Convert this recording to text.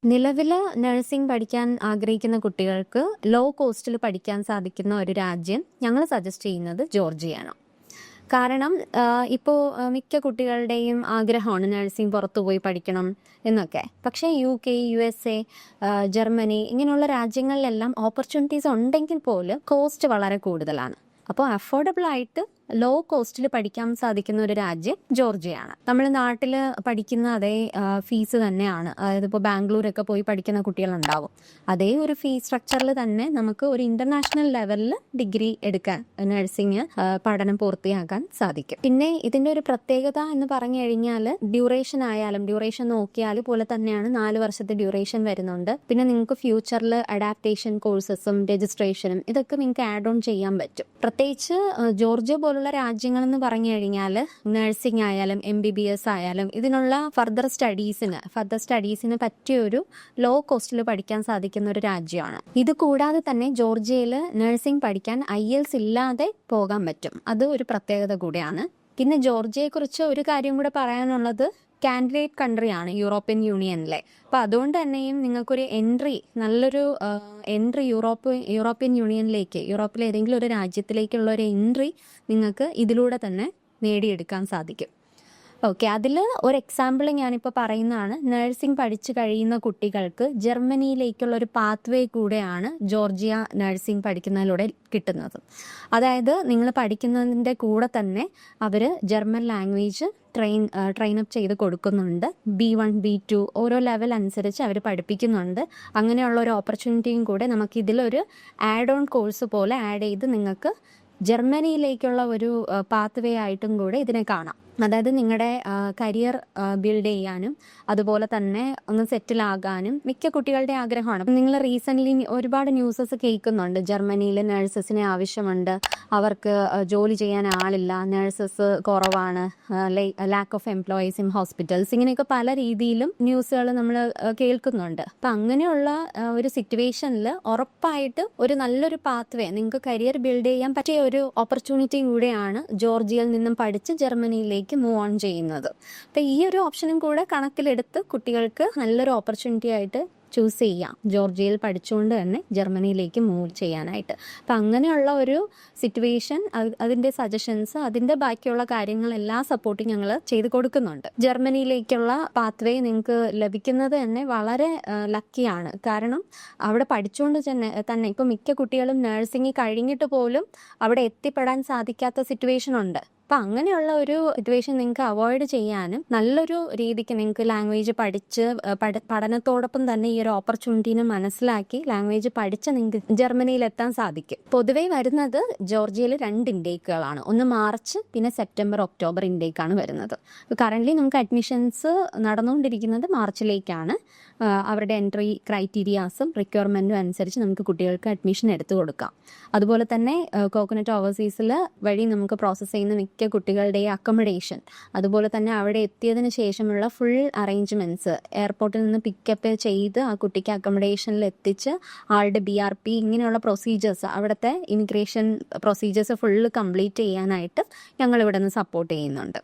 നിലവിൽ നഴ്സിംഗ് പഠിക്കാൻ ആഗ്രഹിക്കുന്ന കുട്ടികൾക്ക് ലോ കോസ്റ്റിൽ പഠിക്കാൻ സാധിക്കുന്ന ഒരു രാജ്യം ഞങ്ങൾ സജസ്റ്റ് ചെയ്യുന്നത് ജോർജിയയാണ്. കാരണം ഇപ്പോൾ മിക്ക കുട്ടികളുടെയും ആഗ്രഹമാണ് നഴ്സിംഗ് പുറത്തു പോയി പഠിക്കണം എന്നൊക്കെ. പക്ഷേ UK, USA, ജർമ്മനി ഇങ്ങനെയുള്ള രാജ്യങ്ങളിലെല്ലാം ഓപ്പർച്യൂണിറ്റീസ് ഉണ്ടെങ്കിൽ പോലും കോസ്റ്റ് വളരെ കൂടുതലാണ്. അപ്പോൾ അഫോർഡബിൾ ആയിട്ട് ലോ കോസ്റ്റിൽ പഠിക്കാൻ സാധിക്കുന്ന ഒരു രാജ്യം ജോർജിയയാണ്. നമ്മൾ നാട്ടിൽ പഠിക്കുന്ന അതേ ഫീസ് തന്നെയാണ്. അതായത് ഇപ്പോൾ ബാംഗ്ലൂരൊക്കെ പോയി പഠിക്കുന്ന കുട്ടികളുണ്ടാവും. അതേ ഒരു ഫീസ് സ്ട്രക്ചറിൽ തന്നെ നമുക്ക് ഒരു ഇന്റർനാഷണൽ ലെവലിൽ ഡിഗ്രി എടുക്കാൻ നഴ്സിംഗ് പഠനം പൂർത്തിയാക്കാൻ സാധിക്കും. പിന്നെ ഇതിൻ്റെ ഒരു പ്രത്യേകത എന്ന് പറഞ്ഞു കഴിഞ്ഞാൽ ഡ്യൂറേഷൻ നോക്കിയാൽ പോലെ തന്നെയാണ് 4 വർഷത്തെ ഡ്യൂറേഷൻ വരുന്നുണ്ട്. പിന്നെ നിങ്ങൾക്ക് ഫ്യൂച്ചറിൽ അഡാപ്റ്റേഷൻ കോഴ്സസും രജിസ്ട്രേഷനും ഇതൊക്കെ നിങ്ങൾക്ക് ആഡ് ഓൺ ചെയ്യാൻ പറ്റും. പ്രത്യേകിച്ച് ജോർജിയ പോലുള്ള രാജ്യങ്ങളെന്ന് പറഞ്ഞു കഴിഞ്ഞാൽ നഴ്സിംഗ് ആയാലും MBBS ആയാലും ഇതിനുള്ള ഫർദർ സ്റ്റഡീസിന് പറ്റിയൊരു ലോ കോസ്റ്റിൽ പഠിക്കാൻ സാധിക്കുന്ന ഒരു രാജ്യമാണ്. ഇത് കൂടാതെ തന്നെ ജോർജിയയിൽ നഴ്സിംഗ് പഠിക്കാൻ IELTS ഇല്ലാതെ പോകാൻ പറ്റും. അത് ഒരു പ്രത്യേകത കൂടിയാണ്. പിന്നെ ജോർജിയയെക്കുറിച്ച് ഒരു കാര്യം കൂടെ പറയാനുള്ളത്, കാൻഡിഡേറ്റ് കൺട്രിയാണ് യൂറോപ്യൻ യൂണിയനിലെ. അപ്പോൾ അതുകൊണ്ട് തന്നെയും നിങ്ങൾക്കൊരു നല്ലൊരു എൻട്രി യൂറോപ്യൻ യൂണിയനിലേക്ക്, യൂറോപ്പിലെ ഏതെങ്കിലും ഒരു രാജ്യത്തിലേക്കുള്ള ഒരു എൻട്രി നിങ്ങൾക്ക് ഇതിലൂടെ തന്നെ നേടിയെടുക്കാൻ സാധിക്കും. ഓക്കെ, അതിൽ ഒരു എക്സാമ്പിൾ ഞാനിപ്പോൾ പറയുന്നതാണ്. നഴ്സിംഗ് പഠിച്ചു കഴിയുന്ന കുട്ടികൾക്ക് ജർമ്മനിയിലേക്കുള്ള ഒരു പാത്വേ കൂടെയാണ് ജോർജിയ നഴ്സിംഗ് പഠിക്കുന്നതിലൂടെ കിട്ടുന്നത്. അതായത് നിങ്ങൾ പഠിക്കുന്നതിൻ്റെ കൂടെ തന്നെ അവർ ജർമ്മൻ ലാംഗ്വേജ് ട്രെയിനപ്പ് ചെയ്ത് കൊടുക്കുന്നുണ്ട്. B1, B2 ഓരോ ലെവൽ അനുസരിച്ച് അവർ പഠിപ്പിക്കുന്നുണ്ട്. അങ്ങനെയുള്ള ഒരു ഓപ്പർച്യൂണിറ്റിയും കൂടെ നമുക്ക് ഇതിലൊരു ആഡ് ഓൺ കോഴ്സ് പോലെ ആഡ് ചെയ്ത് നിങ്ങൾക്ക് ജർമ്മനിയിലേക്കുള്ള ഒരു പാത്വേ ആയിട്ടും കൂടെ ഇതിനെ കാണാം. അതായത് നിങ്ങളുടെ കരിയർ ബിൽഡ് ചെയ്യാനും അതുപോലെ തന്നെ ഒന്ന് സെറ്റിൽ ആകാനും മിക്ക കുട്ടികളുടെ ആഗ്രഹമാണ്. നിങ്ങൾ റീസെൻ്റ്ലി ഒരുപാട് ന്യൂസസ് കേൾക്കുന്നുണ്ട്, ജർമ്മനിയിൽ നഴ്സസിനെ ആവശ്യമുണ്ട്, അവർക്ക് ജോലി ചെയ്യാൻ ആളില്ല, നഴ്സസ് കുറവാണ്, lack of employees in hospitals, ഇങ്ങനെയൊക്കെ പല രീതിയിലും ന്യൂസുകൾ നമ്മൾ കേൾക്കുന്നുണ്ട്. അപ്പം അങ്ങനെയുള്ള ഒരു സിറ്റുവേഷനിൽ ഉറപ്പായിട്ട് ഒരു നല്ലൊരു പാത്വേ, നിങ്ങൾക്ക് കരിയർ ബിൽഡ് ചെയ്യാൻ പറ്റിയ ഒരു ഓപ്പർച്യൂണിറ്റി കൂടെയാണ് ജോർജിയയിൽ നിന്നും പഠിച്ച് ജർമ്മനിയിലേക്ക് മൂവ് ഓൺ ചെയ്യുന്നത്. അപ്പം ഈ ഒരു ഓപ്ഷനും കൂടെ കണക്കിലെടുത്ത് കുട്ടികൾക്ക് നല്ലൊരു ഓപ്പർച്യൂണിറ്റി ആയിട്ട് ചൂസ് ചെയ്യാം, ജോർജിയയിൽ പഠിച്ചുകൊണ്ട് തന്നെ ജർമ്മനിയിലേക്ക് മൂവ് ചെയ്യാനായിട്ട്. അപ്പം അങ്ങനെയുള്ള ഒരു സിറ്റുവേഷൻ, അതിൻ്റെ സജഷൻസ്, അതിൻ്റെ ബാക്കിയുള്ള കാര്യങ്ങളെല്ലാം സപ്പോർട്ട് ഞങ്ങൾ ചെയ്ത് കൊടുക്കുന്നുണ്ട്. ജർമ്മനിയിലേക്കുള്ള പാത്വേ നിങ്ങൾക്ക് ലഭിക്കുന്നത് തന്നെ വളരെ ലക്കിയാണ്. കാരണം അവിടെ പഠിച്ചുകൊണ്ട് തന്നെ ഇപ്പോൾ മിക്ക കുട്ടികളും നഴ്സിംഗ് കഴിഞ്ഞിട്ട് പോലും അവിടെ എത്തിപ്പെടാൻ സാധിക്കാത്ത സിറ്റുവേഷൻ ഉണ്ട്. അപ്പം അങ്ങനെയുള്ള ഒരു സിറ്റുവേഷൻ നിങ്ങൾക്ക് അവോയ്ഡ് ചെയ്യാനും നല്ലൊരു രീതിക്ക് നിങ്ങൾക്ക് ലാംഗ്വേജ് പഠിച്ച് പഠനത്തോടൊപ്പം തന്നെ ഈ ഒരു ഓപ്പർച്യൂണിറ്റീനെ മനസ്സിലാക്കി ലാംഗ്വേജ് പഠിച്ച് നിങ്ങൾക്ക് ജർമ്മനിയിൽ എത്താൻ സാധിക്കും. പൊതുവെ വരുന്നത് ജോർജിയയിൽ 2 ഇൻടേക്കുകളാണ്. ഒന്ന് മാർച്ച്, പിന്നെ സെപ്റ്റംബർ, ഒക്ടോബർ ഇൻടേക്കാണ് വരുന്നത്. കറൻ്റ്ലി നമുക്ക് അഡ്മിഷൻസ് നടന്നുകൊണ്ടിരിക്കുന്നത് മാർച്ചിലേക്കാണ്. അവരുടെ എൻട്രി ക്രൈറ്റീരിയാസും റിക്വയർമെൻറ്റും അനുസരിച്ച് നമുക്ക് കുട്ടികൾക്ക് അഡ്മിഷൻ എടുത്തു കൊടുക്കാം. അതുപോലെ തന്നെ കോക്കനട്ട് ഓവർസീസിൽ വഴി നമുക്ക് പ്രോസസ്സ് ചെയ്യുന്ന മിക്ക കുട്ടികളുടെ അക്കോമഡേഷൻ, അതുപോലെ തന്നെ അവിടെ എത്തിയതിന് ശേഷമുള്ള ഫുൾ അറേഞ്ച്മെൻറ്റ്സ്, എയർപോർട്ടിൽ നിന്ന് പിക്കപ്പ് ചെയ്ത് ആ കുട്ടിക്ക് അക്കോമഡേഷനിൽ എത്തിച്ച് ആളുടെ BRP ഇങ്ങനെയുള്ള പ്രൊസീജിയേഴ്സ്, അവിടുത്തെ ഇമിഗ്രേഷൻ പ്രൊസീജിയേഴ്സ് ഫുള്ള് കംപ്ലീറ്റ് ചെയ്യാനായിട്ട് ഞങ്ങൾ ഇവിടെ നിന്ന് സപ്പോർട്ട് ചെയ്യുന്നുണ്ട്.